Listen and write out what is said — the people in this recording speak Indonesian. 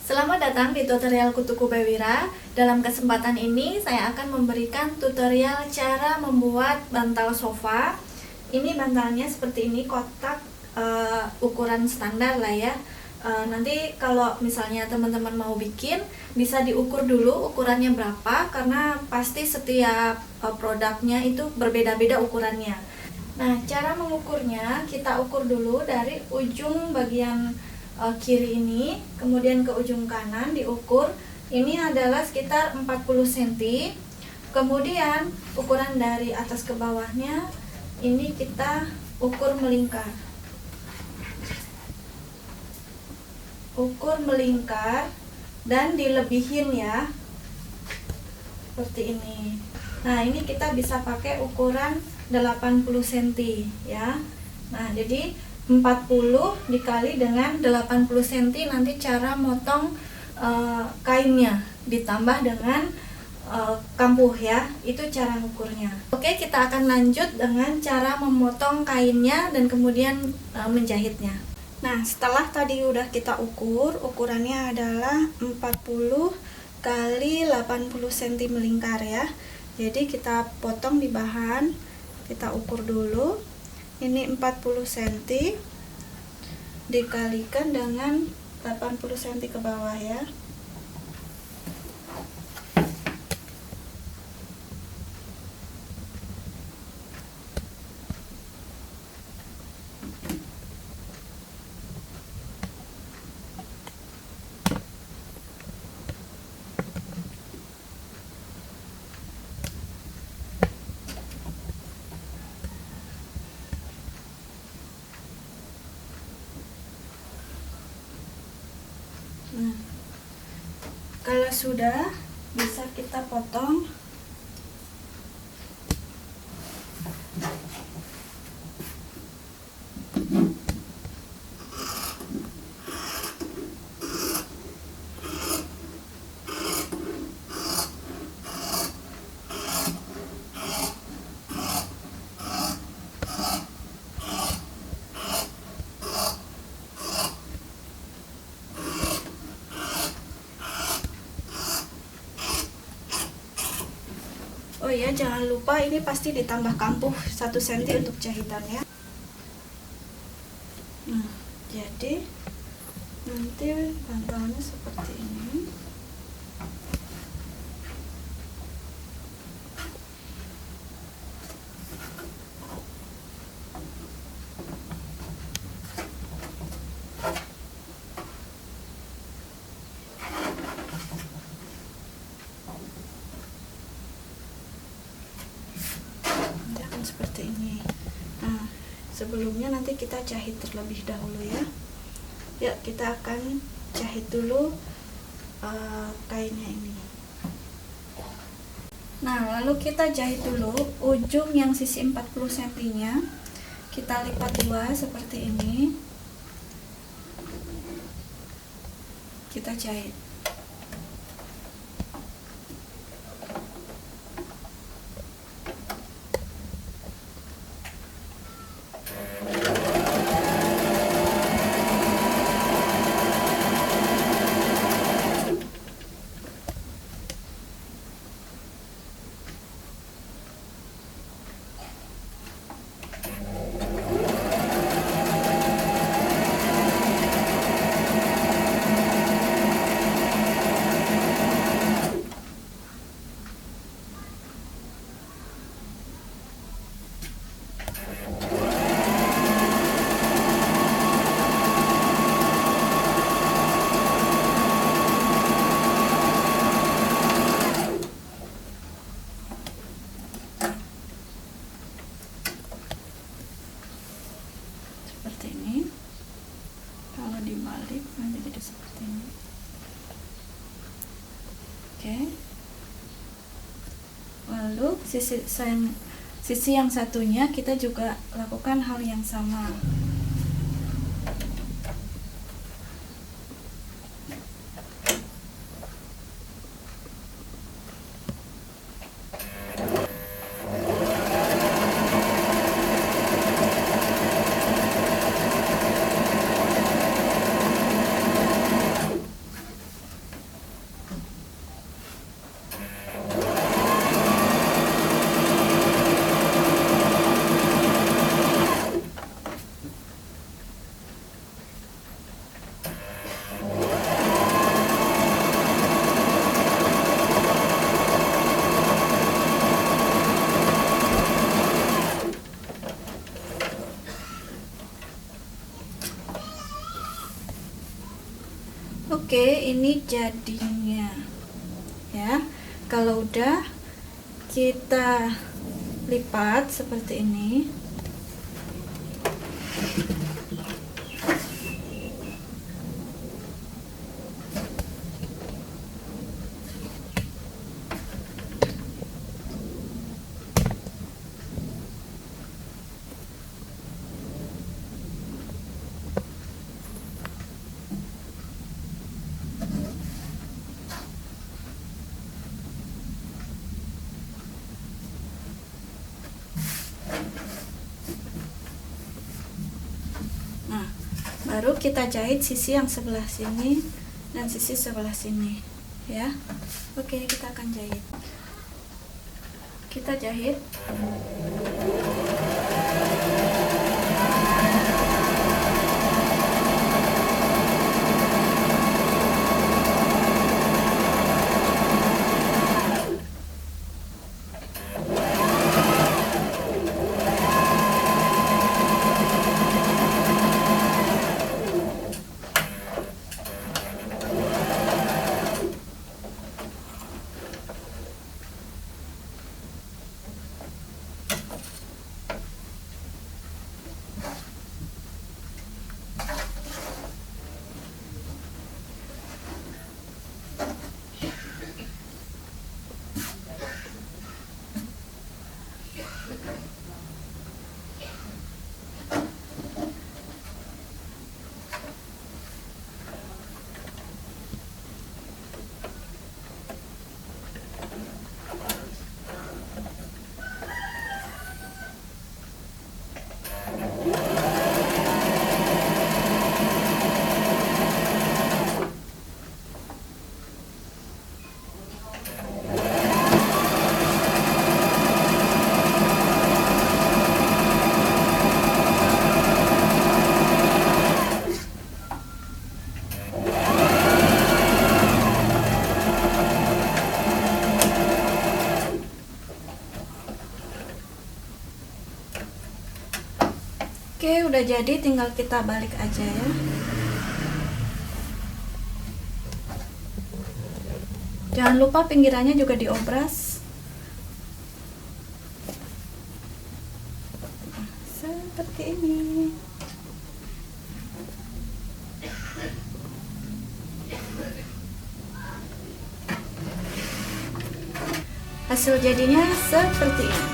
Selamat datang di tutorial Kutuku Bewira. Dalam kesempatan ini saya akan memberikan tutorial cara membuat bantal sofa. Ini bantalnya seperti ini, kotak ukuran standar lah ya. Nanti kalau misalnya teman-teman mau bikin, bisa diukur dulu ukurannya berapa, karena pasti setiap produknya itu berbeda-beda ukurannya. Nah, cara mengukurnya, kita ukur dulu dari ujung bagian kiri ini, kemudian ke ujung kanan diukur. Ini adalah sekitar 40 cm. Kemudian ukuran dari atas ke bawahnya ini kita ukur melingkar. Ukur melingkar dan dilebihin ya. Seperti ini. Nah, ini kita bisa pakai ukuran 80 cm ya. Nah, jadi 40 dikali dengan 80 cm, nanti cara motong kainnya ditambah dengan kampuh ya, itu cara ukurnya. Oke, kita akan lanjut dengan cara memotong kainnya dan kemudian menjahitnya. Nah, setelah tadi udah kita ukur, ukurannya adalah 40 kali 80 cm melingkar ya. Jadi kita potong di bahan, kita ukur dulu. Ini 40 cm dikalikan dengan 80 cm ke bawah ya. Nah, kalau sudah, bisa kita potong. Oh iya, jangan lupa ini pasti ditambah kampuh 1 cm untuk jahitannya. Nah, jadi nanti bantalnya seperti ini. Seperti ini. Nah, sebelumnya nanti kita jahit terlebih dahulu ya. Ya, kita akan jahit dulu kainnya ini. Nah, lalu kita jahit dulu ujung yang sisi 40 cm nya. Kita lipat dua seperti ini. Kita jahit. Seperti ini. Kalau dibalik nanti jadi seperti ini. Oke. Lalu sisi yang satunya kita juga lakukan hal yang sama. Oke, ini jadinya ya. Kalau udah, kita lipat seperti ini. Nah, baru kita jahit sisi yang sebelah sini dan sisi sebelah sini ya. Oke, kita akan jahit. Kita jahit. Oke, udah jadi, tinggal kita balik aja ya. Jangan lupa pinggirannya juga diobras. Seperti ini. Hasil jadinya seperti ini.